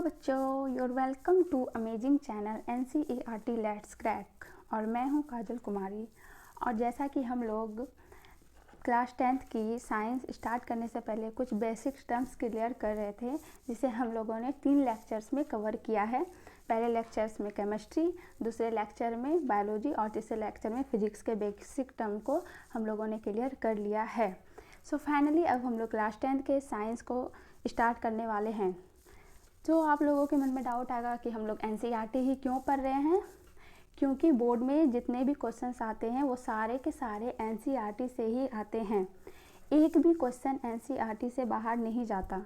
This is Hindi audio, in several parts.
बच्चों, your welcome to amazing channel NCERT let's crack. और मैं हूं काजल कुमारी। और जैसा कि हम लोग क्लास 10th की साइंस स्टार्ट करने से पहले कुछ बेसिक टर्म्स क्लियर कर रहे थे, जिसे हम लोगों ने 3 लेक्चर्स में कवर किया है। पहले लेक्चर्स में केमिस्ट्री, दूसरे लेक्चर में बायोलॉजी और तीसरे लेक्चर में फिजिक्स के बेसिक टर्म को हम लोगों ने क्लियर कर लिया है। सो फाइनली अब हम लोग क्लास 10th के साइंस को स्टार्ट करने वाले हैं। तो आप लोगों के मन में डाउट आएगा कि हम लोग NCERT ही क्यों पढ़ रहे हैं। क्योंकि बोर्ड में जितने भी क्वेश्चंस आते हैं वो सारे के सारे NCERT से ही आते हैं। एक भी क्वेश्चन NCERT से बाहर नहीं जाता।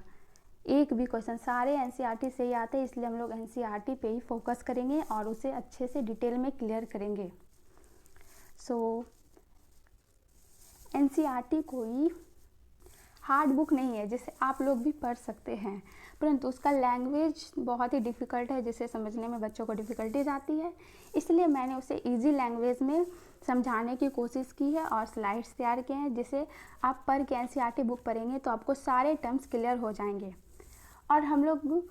एक भी क्वेश्चन सारे NCERT से ही आते हैं, इसलिए हम लोग NCERT पे ही फोकस करेंगे और उसे अच्छे से डिटेल में क्लियर करेंगे। NCERT कोई हार्ड बुक नहीं है जिसे आप लोग भी पढ़ सकते हैं, परंतु उसका लैंग्वेज बहुत ही डिफ़िकल्ट है, जिसे समझने में बच्चों को डिफ़िकल्टीज आती है। इसलिए मैंने उसे इजी लैंग्वेज में समझाने की कोशिश की है और स्लाइड्स तैयार किए हैं, जिसे आप पढ़ के NCERT बुक पढ़ेंगे तो आपको सारे टर्म्स क्लियर हो जाएंगे। और हम लोग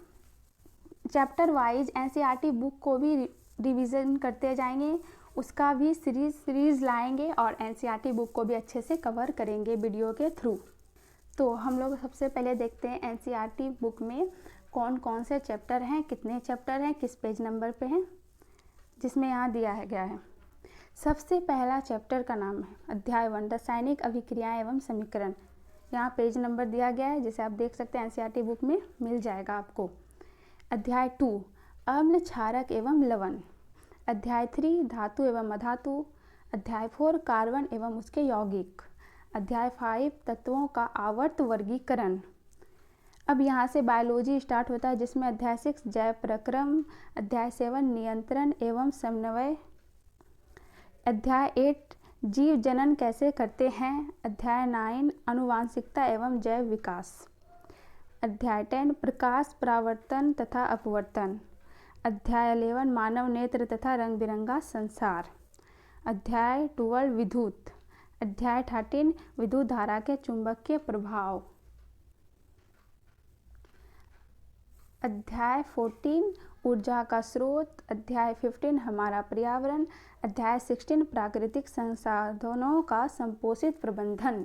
चैप्टर वाइज NCERT बुक को भी रिवीजन करते जाएंगे, उसका भी सीरीज़ लाएंगे और NCERT बुक को भी अच्छे से कवर करेंगे वीडियो के थ्रू। तो हम लोग सबसे पहले देखते हैं NCERT बुक में कौन कौन से चैप्टर हैं, कितने चैप्टर हैं, किस पेज नंबर पे हैं, जिसमें यहाँ दिया गया है। सबसे पहला चैप्टर का नाम है अध्याय 1 रासायनिक अभिक्रियाएं एवं समीकरण। यहाँ पेज नंबर दिया गया है, जिसे आप देख सकते हैं, NCERT बुक में मिल जाएगा आपको। अध्याय 2 अम्ल क्षारक एवं लवण। अध्याय 3 धातु एवं अधातु। अध्याय 4 कार्बन एवं उसके यौगिक। अध्याय 5 तत्वों का आवर्त वर्गीकरण। अब यहाँ से बायोलॉजी स्टार्ट होता है, जिसमें अध्याय 6 जैव प्रक्रम। अध्याय 7 नियंत्रण एवं समन्वय। अध्याय 8 जीव जनन कैसे करते हैं। अध्याय 9 आनुवांशिकता एवं जैव विकास। अध्याय 10 प्रकाश परावर्तन तथा अपवर्तन। अध्याय 11 मानव नेत्र तथा रंग बिरंगा संसार। अध्याय 12 विद्युत। अध्याय 13 विद्युत धारा के चुंबकीय प्रभाव। अध्याय 14 ऊर्जा का स्रोत। अध्याय 15 हमारा पर्यावरण। अध्याय 16 प्राकृतिक संसाधनों का संपोषित प्रबंधन।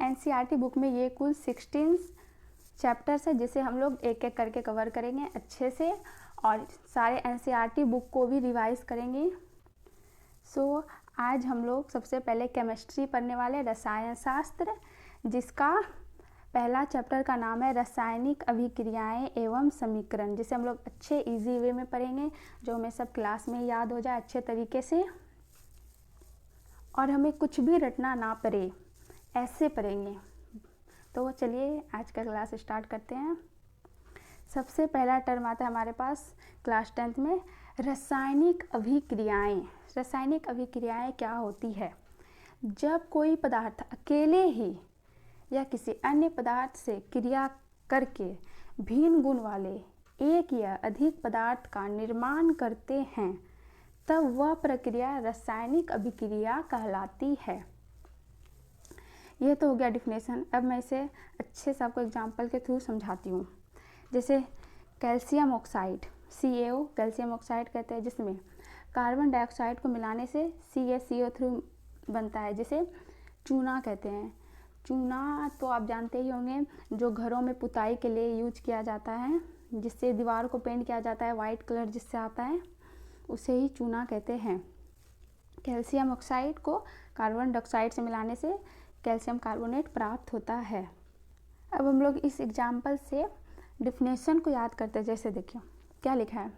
NCERT बुक में ये कुल 16 चैप्टर्स है, जिसे हम लोग एक एक करके कवर करेंगे अच्छे से और सारे NCERT बुक को भी रिवाइज करेंगे। आज हम लोग सबसे पहले केमिस्ट्री पढ़ने वाले, रसायन शास्त्र, जिसका पहला चैप्टर का नाम है रासायनिक अभिक्रियाएं एवं समीकरण, जिसे हम लोग अच्छे इजी वे में पढ़ेंगे, जो हमें सब क्लास में याद हो जाए अच्छे तरीके से और हमें कुछ भी रटना ना पड़े, ऐसे पढ़ेंगे। तो चलिए आज का क्लास स्टार्ट करते हैं। सबसे पहला टर्म आता है हमारे पास क्लास 10th में, रासायनिक अभिक्रियाएं। रासायनिक अभिक्रियाएं क्या होती है? जब कोई पदार्थ अकेले ही या किसी अन्य पदार्थ से क्रिया करके भिन्न गुण वाले एक या अधिक पदार्थ का निर्माण करते हैं, तब वह प्रक्रिया रासायनिक अभिक्रिया कहलाती है। यह तो हो गया डिफिनेशन। अब मैं इसे अच्छे से आपको एग्जाम्पल के थ्रू समझाती हूँ। जैसे calcium oxide, CaO calcium oxide कहते हैं, जिसमें कार्बन डाइऑक्साइड को मिलाने से CaCO3 बनता है, जिसे चूना कहते हैं। चूना तो आप जानते ही होंगे, जो घरों में पुताई के लिए यूज किया जाता है, जिससे दीवार को पेंट किया जाता है, वाइट कलर जिससे आता है, उसे ही चूना कहते हैं। कैल्शियम ऑक्साइड को कार्बन डाइऑक्साइड से मिलाने से कैल्शियम कार्बोनेट प्राप्त होता है। अब हम लोग इस एग्जाम्पल से डिफिनेशन को याद करते हैं। जैसे देखिए क्या लिखा है,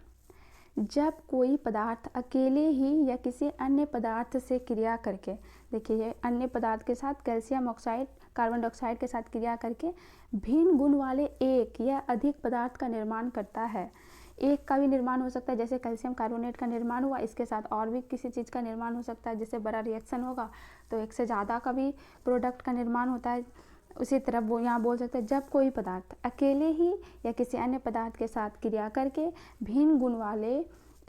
जब कोई पदार्थ अकेले ही या किसी अन्य पदार्थ से क्रिया करके, देखिए अन्य पदार्थ के साथ कैल्शियम ऑक्साइड कार्बन डाइऑक्साइड के साथ क्रिया करके भिन्न गुण वाले एक या अधिक पदार्थ का निर्माण करता है। एक का भी निर्माण हो सकता है, जैसे कैल्शियम कार्बोनेट का निर्माण हुआ, इसके साथ और भी किसी चीज़ का निर्माण हो सकता है, जिससे बड़ा रिएक्शन होगा तो एक से ज़्यादा का भी प्रोडक्ट का निर्माण होता है। उसी तरह वो यहाँ बोल सकते हैं, जब कोई पदार्थ अकेले ही या किसी अन्य पदार्थ के साथ क्रिया करके भिन्न गुण वाले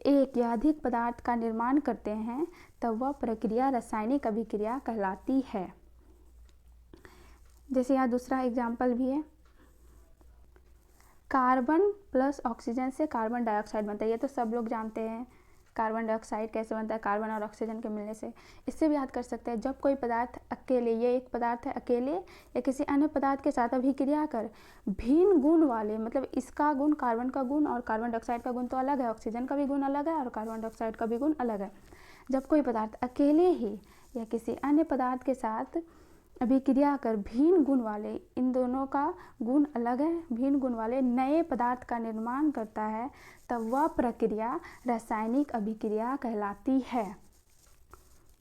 एक या अधिक पदार्थ का निर्माण करते हैं, तब वह प्रक्रिया रासायनिक अभिक्रिया कहलाती है। जैसे यहाँ दूसरा एग्जाम्पल भी है, कार्बन प्लस ऑक्सीजन से कार्बन डाइऑक्साइड बनता है, ये तो सब लोग जानते हैं। कार्बन डाइऑक्साइड कैसे बनता है, कार्बन और ऑक्सीजन के मिलने से। इससे भी याद कर सकते हैं, जब कोई पदार्थ अकेले, ये एक पदार्थ है, अकेले या किसी अन्य पदार्थ के साथ अभिक्रिया कर भिन्न गुण वाले, मतलब इसका गुण, कार्बन का गुण और कार्बन डाइऑक्साइड का गुण तो अलग है, ऑक्सीजन का भी गुण अलग है और कार्बन डाइऑक्साइड का भी गुण अलग है। जब कोई पदार्थ अकेले ही या किसी अन्य पदार्थ के साथ अभिक्रिया कर भिन्न गुण वाले, इन दोनों का गुण अलग है, भिन्न गुण वाले नए पदार्थ का निर्माण करता है, तब वह प्रक्रिया रासायनिक अभिक्रिया कहलाती है।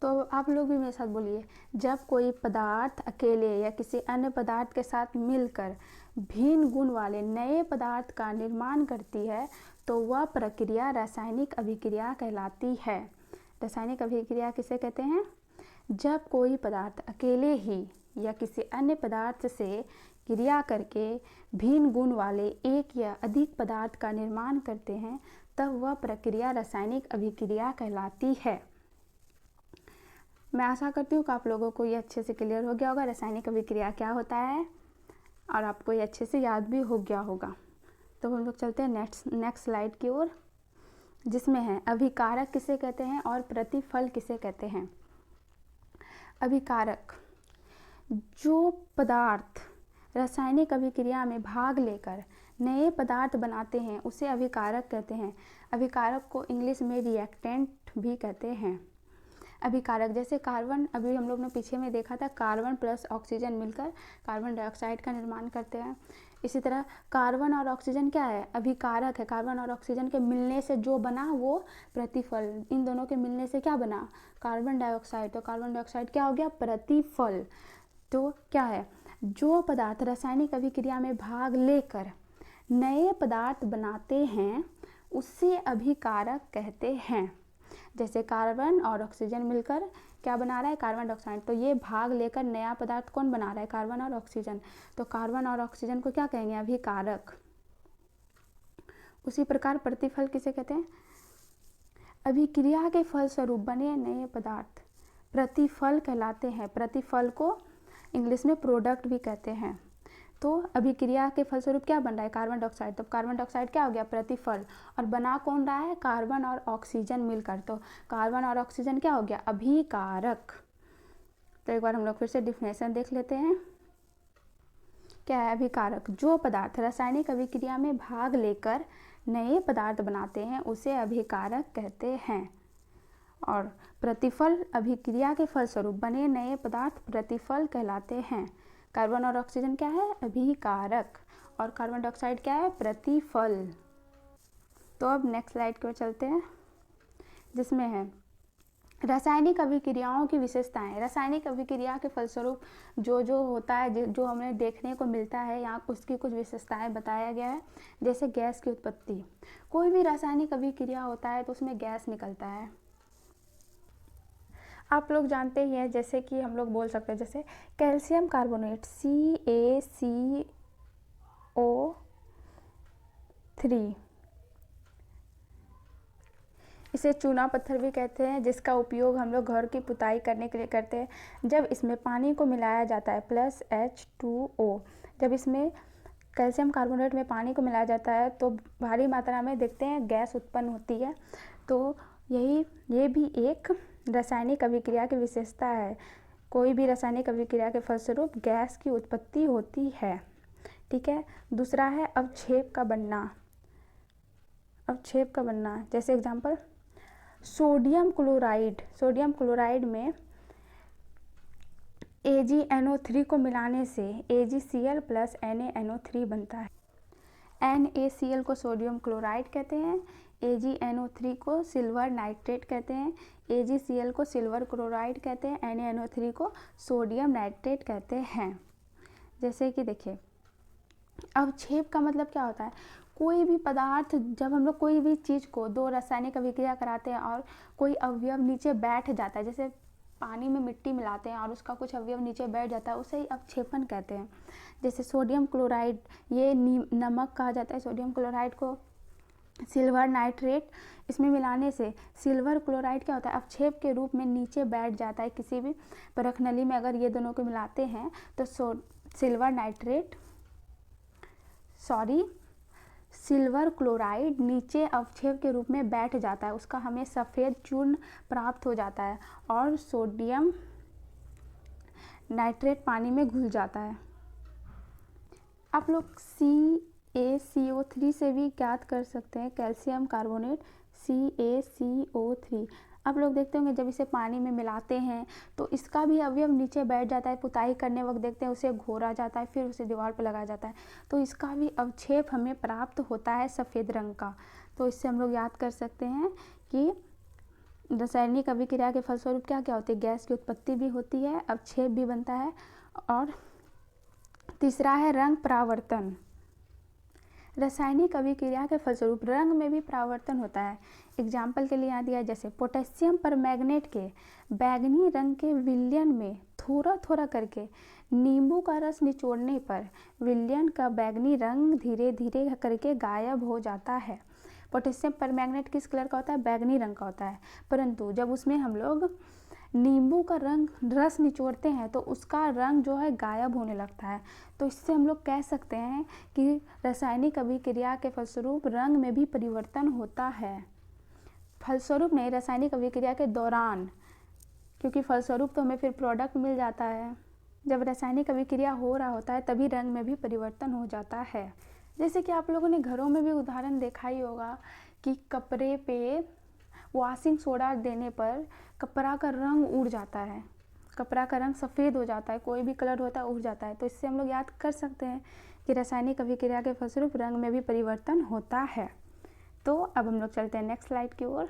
तो आप लोग भी मेरे साथ बोलिए, जब कोई पदार्थ अकेले या किसी अन्य पदार्थ के साथ मिलकर भिन्न गुण वाले नए पदार्थ का निर्माण करती है, तो वह प्रक्रिया रासायनिक अभिक्रिया कहलाती है। रासायनिक अभिक्रिया किसे कहते हैं? जब कोई पदार्थ अकेले ही या किसी अन्य पदार्थ से क्रिया करके भिन्न गुण वाले एक या अधिक पदार्थ का निर्माण करते हैं, तब वह प्रक्रिया रासायनिक अभिक्रिया कहलाती है। मैं आशा करती हूँ कि आप लोगों को ये अच्छे से क्लियर हो गया होगा रासायनिक अभिक्रिया क्या होता है, और आपको ये अच्छे से याद भी हो गया होगा। तो हम लोग चलते हैं नेक्स्ट स्लाइड की ओर, जिसमें है अभिकारक किसे कहते हैं और प्रतिफल किसे कहते हैं। अभिकारक, जो पदार्थ रासायनिक अभिक्रिया में भाग लेकर नए पदार्थ बनाते हैं उसे अभिकारक कहते हैं। अभिकारक को इंग्लिश में रिएक्टेंट भी कहते हैं। अभिकारक जैसे कार्बन, अभी हम लोग ने पीछे में देखा था, कार्बन प्लस ऑक्सीजन मिलकर कार्बन डाइऑक्साइड का निर्माण करते हैं। इसी तरह कार्बन और ऑक्सीजन क्या है? अभिकारक है। कार्बन और ऑक्सीजन के मिलने से जो बना वो प्रतिफल, इन दोनों के मिलने से क्या बना? Carbon dioxide. तो कार्बन डाइऑक्साइड क्या हो गया? प्रतिफल। तो क्या है? जो पदार्थ रासायनिक अभिक्रिया में भाग लेकर नए पदार्थ बनाते हैं उससे अभिकारक कहते हैं। जैसे कार्बन और ऑक्सीजन मिलकर क्या बना रहा है? Carbon dioxide. तो ये भाग लेकर नया पदार्थ कौन बना रहा है? कार्बन और ऑक्सीजन। तो कार्बन और ऑक्सीजन को क्या कहेंगे? अभिकारक। उसी प्रकार प्रतिफल किसे कहते हैं? अभिक्रिया के फलस्वरूप बने नए पदार्थ प्रतिफल कहलाते हैं। प्रतिफल को इंग्लिश में प्रोडक्ट भी कहते हैं। तो अभिक्रिया के फलस्वरूप क्या बन रहा है? Carbon dioxide. तो कार्बन डाइऑक्साइड क्या हो गया? प्रतिफल। और बना कौन रहा है? कार्बन और ऑक्सीजन मिलकर। तो कार्बन और ऑक्सीजन क्या हो गया? अभिकारक। तो एक बार हम लोग फिर से डिफिनेशन देख लेते हैं। क्या है अभिकारक? जो पदार्थ रासायनिक अभिक्रिया में भाग लेकर नए पदार्थ बनाते हैं उसे अभिकारक कहते हैं। और प्रतिफल, अभिक्रिया के फलस्वरूप बने नए पदार्थ प्रतिफल कहलाते हैं। कार्बन और ऑक्सीजन क्या है? अभिकारक। और कार्बन डाइऑक्साइड क्या है? प्रतिफल। तो अब नेक्स्ट स्लाइड की ओर चलते हैं, जिसमें है रासायनिक अभिक्रियाओं की विशेषताएं। रासायनिक अभिक्रिया के फलस्वरूप जो जो होता है, जो हमें देखने को मिलता है, यहाँ उसकी कुछ विशेषताएं बताया गया है। जैसे गैस की उत्पत्ति। कोई भी रासायनिक अभिक्रिया होता है तो उसमें गैस निकलता है। आप लोग जानते ही हैं, जैसे कि हम लोग बोल सकते हैं, जैसे कैल्शियम कार्बोनेट CaCO3, इसे चूना पत्थर भी कहते हैं, जिसका उपयोग हम लोग घर की पुताई करने के लिए करते हैं। जब इसमें पानी को मिलाया जाता है प्लस H2O, जब इसमें कैल्शियम कार्बोनेट में पानी को मिलाया जाता है तो भारी मात्रा में देखते हैं गैस उत्पन्न होती है। तो ये भी एक रासायनिक अभिक्रिया की विशेषता है। कोई भी रासायनिक अभिक्रिया के फलस्वरूप गैस की उत्पत्ति होती है। ठीक है। दूसरा है अवक्षेप का बनना। अवक्षेप का बनना, जैसे example sodium chloride. Sodium chloride में AgNO3 को मिलाने से AgCl प्लस NaNO3 बनता है। NaCl को सोडियम क्लोराइड कहते हैं, AgNO3 को सिल्वर नाइट्रेट कहते हैं, AgCl को सिल्वर क्लोराइड कहते हैं, NaNO3 को सोडियम नाइट्रेट कहते हैं। जैसे कि देखिए, अवक्षेप का मतलब क्या होता है? कोई भी पदार्थ, जब हम लोग कोई भी चीज़ को दो रासायनिक अभिक्रिया कराते हैं और कोई अवयव नीचे बैठ जाता है, जैसे पानी में मिट्टी मिलाते हैं और उसका कुछ अवयव नीचे बैठ जाता है, उसे ही अवक्षेपण कहते हैं। जैसे सोडियम क्लोराइड, ये नमक कहा जाता है। सोडियम क्लोराइड को सिल्वर नाइट्रेट, इसमें मिलाने से सिल्वर क्लोराइड क्या होता है? अवक्षेप के रूप में नीचे बैठ जाता है। किसी भी परख नली में अगर ये दोनों को मिलाते हैं तो सिल्वर नाइट्रेट सिल्वर क्लोराइड नीचे अवक्षेप के रूप में बैठ जाता है, उसका हमें सफ़ेद चूर्ण प्राप्त हो जाता है और सोडियम नाइट्रेट पानी में घुल जाता है। आप लोग CaCO3 से भी ज्ञात कर सकते हैं, कैल्शियम कार्बोनेट CaCO3। आप लोग देखते होंगे जब इसे पानी में मिलाते हैं तो इसका भी अवयव नीचे बैठ जाता है, पुताई करने वक्त देखते हैं उसे घोरा जाता है, फिर उसे दीवार पर लगाया जाता है, तो इसका भी अवक्षेप हमें प्राप्त होता है सफ़ेद रंग का। तो इससे हम लोग याद कर सकते हैं कि रासायनिक अभिक्रिया के फलस्वरूप क्या क्या होती है, गैस की उत्पत्ति भी होती है, अवक्षेप भी बनता है। और तीसरा है रंग परावर्तन। रासायनिक अभिक्रिया के फलस्वरूप रंग में भी परावर्तन होता है। एग्जाम्पल के लिए यहाँ दिया है, जैसे पोटेशियम परमैंगनेट के बैंगनी रंग के विलयन में थोड़ा थोड़ा करके नींबू का रस निचोड़ने पर विलयन का बैंगनी रंग धीरे धीरे करके गायब हो जाता है। पोटेशियम परमैंगनेट किस कलर का होता है, बैंगनी रंग का होता है, परंतु जब उसमें हम लोग नींबू का रस निचोड़ते हैं तो उसका रंग जो है गायब होने लगता है। तो इससे हम लोग कह सकते हैं कि रासायनिक अभिक्रिया के फलस्वरूप रंग में भी परिवर्तन होता है। फलस्वरूप नहीं, रासायनिक अभिक्रिया के दौरान, क्योंकि फलस्वरूप तो हमें फिर प्रोडक्ट मिल जाता है। जब रासायनिक अभिक्रिया हो रहा होता है तभी रंग में भी परिवर्तन हो जाता है। जैसे कि आप लोगों ने घरों में भी उदाहरण देखा ही होगा कि कपड़े पे वॉशिंग सोडा देने पर कपड़ा का रंग उड़ जाता है, कपड़ा का रंग सफ़ेद हो जाता है, कोई भी कलर होता है उड़ जाता है। तो इससे हम लोग याद कर सकते हैं कि रासायनिक अभिक्रिया के फलस्वरूप रंग में भी परिवर्तन होता है। तो अब हम लोग चलते हैं नेक्स्ट स्लाइड की ओर,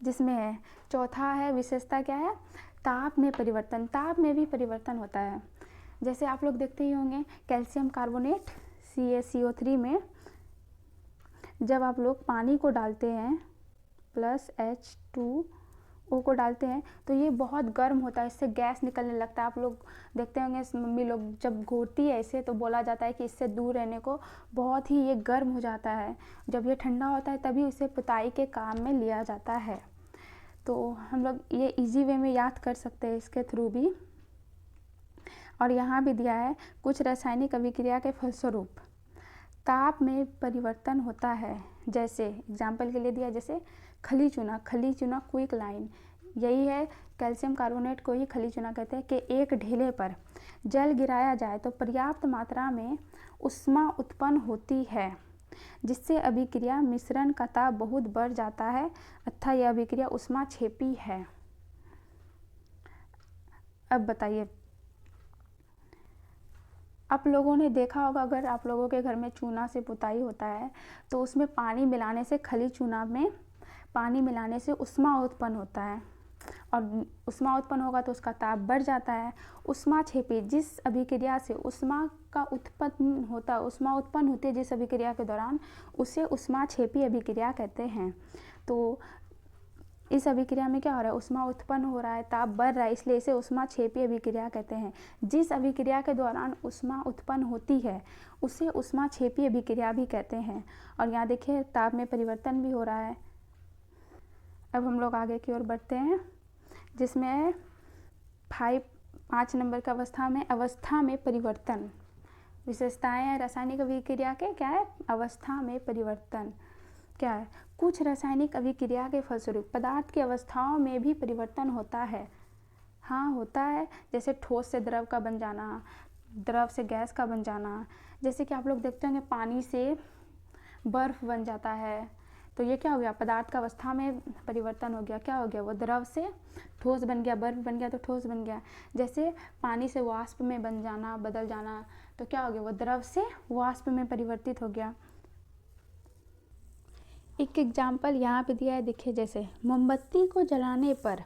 जिसमें है चौथा है विशेषता क्या है, ताप में परिवर्तन। ताप में भी परिवर्तन होता है। जैसे आप लोग देखते ही होंगे कैल्शियम कार्बोनेट CaCO3 में जब आप लोग पानी को डालते हैं प्लस H2O को डालते हैं तो ये बहुत गर्म होता है, इससे गैस निकलने लगता है। आप लोग देखते होंगे मम्मी लोग जब घोटती है ऐसे तो बोला जाता है कि इससे दूर रहने को, बहुत ही ये गर्म हो जाता है। जब ये ठंडा होता है तभी इसे पुताई के काम में लिया जाता है। तो हम लोग ये इजी वे में याद कर सकते हैं इसके थ्रू भी। और यहाँ भी दिया है कुछ रासायनिक अभिक्रिया के फलस्वरूप ताप में परिवर्तन होता है। जैसे एग्जाम्पल के लिए दिया, जैसे खली चूना क्विक लाइन, यही है कैल्शियम कार्बोनेट को ही खली चूना कहते हैं, कि एक ढेले पर जल गिराया जाए तो पर्याप्त मात्रा में ऊष्मा उत्पन्न होती है, जिससे अभिक्रिया मिश्रण का ताप बहुत बढ़ जाता है, अतः यह अभिक्रिया ऊष्माक्षेपी है। अब बताइए, आप लोगों ने देखा होगा अगर आप लोगों के घर में चूना से पुताई होता है तो उसमें पानी मिलाने से, खली चूना में पानी मिलाने से ऊष्मा उत्पन्न होता है, और ऊष्मा उत्पन्न होगा तो उसका ताप बढ़ जाता है। ऊष्माक्षेपी, जिस अभिक्रिया से ऊष्मा उत्पन्न होती है जिस अभिक्रिया के दौरान, उसे ऊष्माक्षेपी अभिक्रिया कहते हैं। तो इस अभिक्रिया में क्या हो रहा है, ऊष्मा उत्पन्न हो रहा है, ताप बढ़ रहा है, इसलिए इसे ऊष्माक्षेपी अभिक्रिया कहते हैं। जिस अभिक्रिया के दौरान ऊष्मा उत्पन्न होती है उसे ऊष्माक्षेपी अभिक्रिया भी कहते हैं। और यहाँ देखिए ताप में परिवर्तन भी हो रहा है। अब हम लोग आगे की ओर बढ़ते हैं, जिसमें 5 नंबर का अवस्था में परिवर्तन। विशेषताएं हैं रासायनिक अभिक्रिया के, क्या है, अवस्था में परिवर्तन क्या है, कुछ रासायनिक अभिक्रिया के फलस्वरूप पदार्थ की अवस्थाओं में भी परिवर्तन होता है। हाँ होता है, जैसे ठोस से द्रव का बन जाना, द्रव से गैस का बन जाना। जैसे कि आप लोग देखते होंगे पानी से बर्फ़ बन जाता है, तो ये क्या हो गया, पदार्थ का अवस्था में परिवर्तन हो गया। क्या हो गया, वो द्रव से ठोस बन गया, बर्फ़ बन गया तो ठोस बन गया। जैसे पानी से वाष्प में बदल जाना, तो क्या हो गया, वो द्रव से वाष्प में परिवर्तित हो गया। एक एग्जाम्पल यहाँ पे दिया है, देखिए, जैसे मोमबत्ती को जलाने पर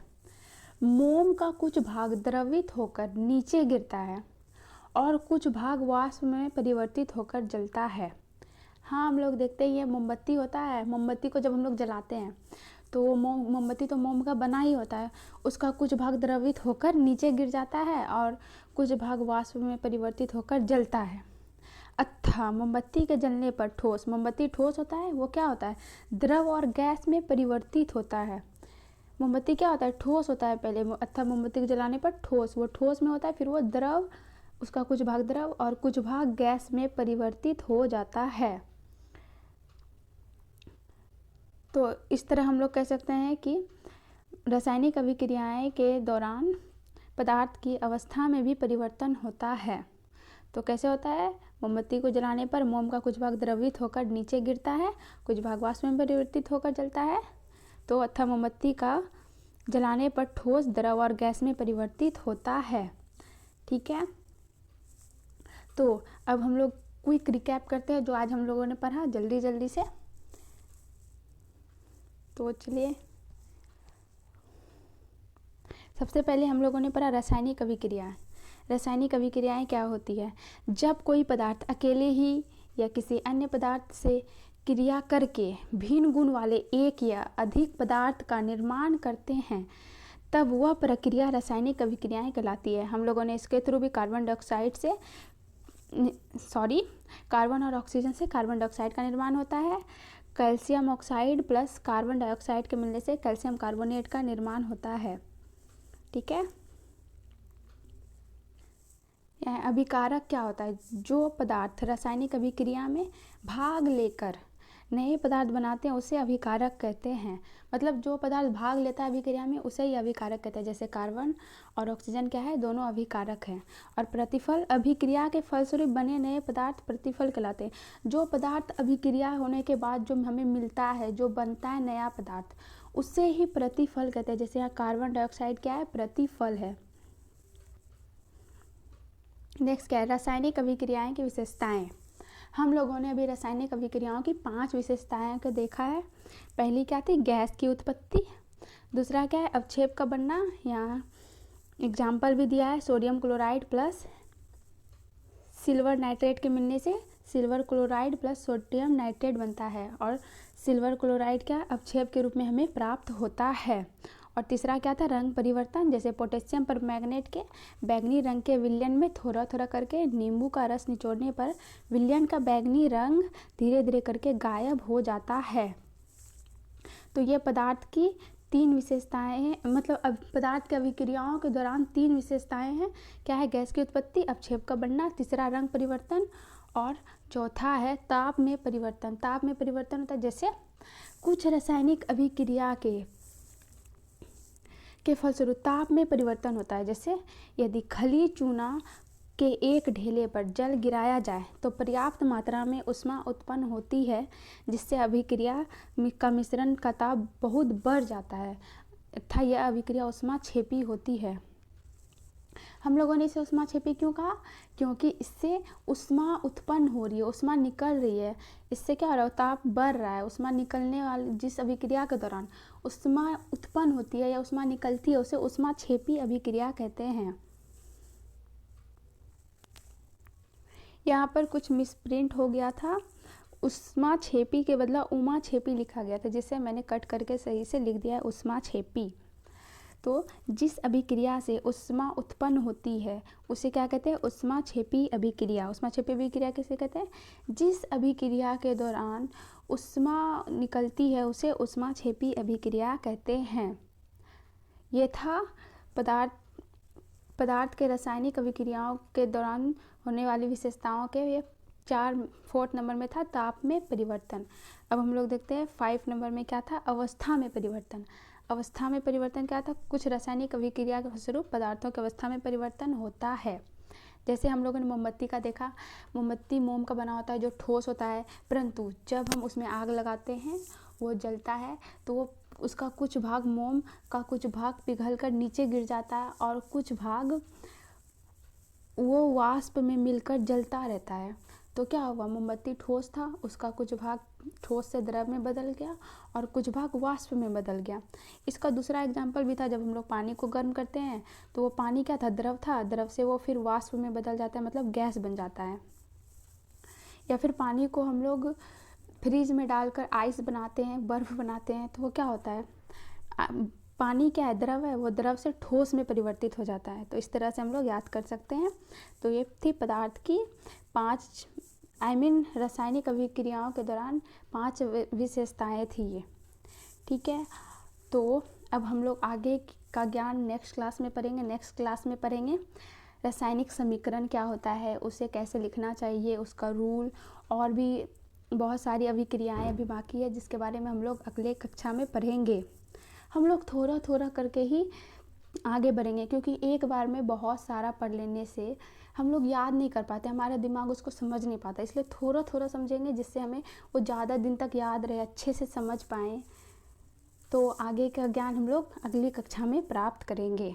मोम का कुछ भाग द्रवित होकर नीचे गिरता है और कुछ भाग वाष्प में परिवर्तित होकर जलता है। हाँ, हम लोग देखते ही है, मोमबत्ती होता है, मोमबत्ती को जब हम लोग जलाते हैं तो मोमबत्ती तो मोम का बना ही होता है, उसका कुछ भाग द्रवित होकर नीचे गिर जाता है और कुछ भाग वाष्प में परिवर्तित होकर जलता है। अतः मोमबत्ती के जलने पर ठोस, मोमबत्ती ठोस होता है, वो क्या होता है, द्रव और गैस में परिवर्तित होता है। मोमबत्ती क्या होता है, ठोस होता है पहले, अतः मोमबत्ती को जलाने पर ठोस, वो ठोस में होता है, फिर वो द्रव, उसका कुछ भाग द्रव और कुछ भाग गैस में परिवर्तित हो जाता है। तो इस तरह हम लोग कह सकते हैं कि रासायनिक अभिक्रियाएं के दौरान पदार्थ की अवस्था में भी परिवर्तन होता है। तो कैसे होता है? मोमबत्ती को जलाने पर मोम का कुछ भाग द्रवित होकर नीचे गिरता है, कुछ भाग वाष्प में परिवर्तित होकर जलता है। तो अथवा मोमबत्ती का जलाने पर ठोस, द्रव और गैस में परिवर्तित होता है। ठीक है, तो अब हम लोग क्विक रिकैप करते हैं जो आज हम लोगों ने पढ़ा जल्दी जल्दी से। तो चलिए, सबसे पहले हम लोगों ने पढ़ा रासायनिक अभिक्रियाएं। रासायनिक अभिक्रियाएं क्या होती है? जब कोई पदार्थ अकेले ही या किसी अन्य पदार्थ से क्रिया करके भिन्न गुण वाले एक या अधिक पदार्थ का निर्माण करते हैं, तब वह प्रक्रिया रासायनिक अभिक्रियाएं कहलाती है। हम लोगों ने इसके थ्रू भी कार्बन और ऑक्सीजन से कार्बन डाइऑक्साइड का निर्माण होता है। Calcium oxide plus carbon dioxide के मिलने से कैल्शियम कार्बोनेट का निर्माण होता है। ठीक है, अभिकारक क्या होता है? जो पदार्थ रासायनिक अभिक्रिया में भाग लेकर नए पदार्थ बनाते हैं उसे अभिकारक कहते हैं। मतलब जो पदार्थ भाग लेता है अभिक्रिया में उसे ही अभिकारक कहते हैं। जैसे कार्बन और ऑक्सीजन क्या है? दोनों अभिकारक हैं। और प्रतिफल, अभिक्रिया के फलस्वरूप बने नए पदार्थ प्रतिफल कहलाते हैं। जो पदार्थ अभिक्रिया होने के बाद जो हमें मिलता है, जो बनता है नया पदार्थ, उससे ही प्रतिफल कहते हैं। जैसे यहाँ कार्बन डाइऑक्साइड क्या है? प्रतिफल है। नेक्स्ट क्या है? रासायनिक अभिक्रियाएं की विशेषताएं। हम लोगों ने अभी रासायनिक अभिक्रियाओं की 5 विशेषताएं को देखा है। पहली क्या थी? गैस की उत्पत्ति। दूसरा क्या है? अवक्षेप का बनना। यहाँ एग्जाम्पल भी दिया है, sodium chloride plus silver nitrate के मिलने से silver chloride plus sodium nitrate बनता है। और सिल्वर क्लोराइड क्या है? अवक्षेप के रूप में हमें प्राप्त होता है। और तीसरा क्या था? रंग परिवर्तन। जैसे पोटेशियम परमैंगनेट के बैंगनी रंग के विलयन में थोड़ा थोड़ा करके नींबू का रस निचोड़ने पर विलयन का बैंगनी रंग धीरे धीरे करके गायब हो जाता है। तो ये पदार्थ की 3 विशेषताएं हैं। मतलब पदार्थ की अभिक्रियाओं के दौरान 3 विशेषताएं हैं। क्या है? गैस की उत्पत्ति, अवक्षेप का बनना, तीसरा रंग परिवर्तन और चौथा है ताप में परिवर्तन। ताप में परिवर्तन होता है जैसे कुछ रासायनिक अभिक्रिया के फलस्वरूप ताप में परिवर्तन होता है। जैसे यदि खली चूना के एक ढेले पर जल गिराया जाए तो पर्याप्त मात्रा में ऊष्मा उत्पन्न होती है, जिससे अभिक्रिया का मिश्रण का ताप बहुत बढ़ जाता है तथा यह अभिक्रिया ऊष्माक्षेपी होती है। हम लोगों ने इसे ऊष्माक्षेपी क्यों कहा? क्योंकि इससे ऊष्मा उत्पन्न हो रही है, ऊष्मा निकल रही है। इससे क्या हो रहा है? ताप बढ़ रहा है। ऊष्मा निकलने वाली जिस अभिक्रिया के दौरान ऊष्मा उत्पन्न होती है या ऊष्मा निकलती है उसे ऊष्माक्षेपी अभिक्रिया कहते हैं। यहाँ पर कुछ मिसप्रिंट हो गया था, ऊष्माक्षेपी के बदला उमाक्षेपी लिखा गया था, जिसे मैंने कट करके सही से लिख दिया है ऊष्माक्षेपी। तो जिस अभिक्रिया से ऊष्मा उत्पन्न होती है उसे क्या कहते हैं? ऊष्माक्षेपी अभिक्रिया। ऊष्माक्षेपी अभिक्रिया किसे कहते हैं? जिस अभिक्रिया के दौरान ऊष्मा निकलती है उसे ऊष्माक्षेपी अभिक्रिया कहते हैं। ये था पदार्थ के रासायनिक अभिक्रियाओं के दौरान होने वाली विशेषताओं के ये 4 नंबर में था ताप में परिवर्तन। अब हम लोग देखते हैं 5 नंबर में क्या था? अवस्था में परिवर्तन। अवस्था में परिवर्तन क्या था? कुछ रासायनिक अभिक्रिया के फलस्वरूप पदार्थों की अवस्था में परिवर्तन होता है। जैसे हम लोगों ने मोमबत्ती का देखा, मोमबत्ती मोम का बना होता है जो ठोस होता है, परंतु जब हम उसमें आग लगाते हैं वो जलता है तो वो उसका कुछ भाग, मोम का कुछ भाग पिघलकर नीचे गिर जाता है और कुछ भाग वो वाष्प में मिलकर जलता रहता है। तो क्या हुआ? मोमबत्ती ठोस था, उसका कुछ भाग ठोस से द्रव में बदल गया और कुछ भाग वाष्प में बदल गया। इसका दूसरा एग्जाम्पल भी था, जब हम लोग पानी को गर्म करते हैं तो वो पानी क्या था? द्रव था, द्रव से वो फिर वाष्प में बदल जाता है, मतलब गैस बन जाता है। या फिर पानी को हम लोग फ्रीज में डालकर आइस बनाते हैं, बर्फ़ बनाते हैं, तो वो क्या होता है? पानी क्या है? द्रव है, वो द्रव से ठोस में परिवर्तित हो जाता है। तो इस तरह से हम लोग याद कर सकते हैं। तो ये थी पदार्थ की 5 रासायनिक अभिक्रियाओं के दौरान 5 विशेषताएं थी ये। ठीक है, तो अब हम लोग आगे का ज्ञान नेक्स्ट क्लास में पढ़ेंगे। नेक्स्ट क्लास में पढ़ेंगे रासायनिक समीकरण क्या होता है, उसे कैसे लिखना चाहिए, उसका रूल, और भी बहुत सारी अभिक्रियाएं अभी बाकी है जिसके बारे में हम लोग अगले कक्षा में पढ़ेंगे। हम लोग थोड़ा थोड़ा करके ही आगे बढ़ेंगे, क्योंकि एक बार में बहुत सारा पढ़ लेने से हम लोग याद नहीं कर पाते, हमारा दिमाग उसको समझ नहीं पाता, इसलिए थोड़ा थोड़ा समझेंगे जिससे हमें वो ज़्यादा दिन तक याद रहे, अच्छे से समझ पाएँ। तो आगे का ज्ञान हम लोग अगली कक्षा में प्राप्त करेंगे।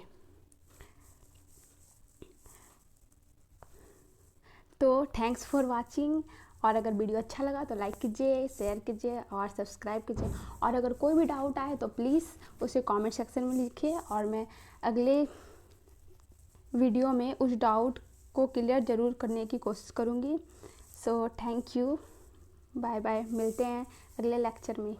तो थैंक्स फॉर वाचिंग, और अगर वीडियो अच्छा लगा तो लाइक कीजिए, शेयर कीजिए और सब्सक्राइब कीजिए। और अगर कोई भी डाउट आए तो प्लीज़ उसे कमेंट सेक्शन में लिखिए, और मैं अगले वीडियो में उस डाउट को क्लियर ज़रूर करने की कोशिश करूँगी। So thank you, bye bye, मिलते हैं अगले लेक्चर में।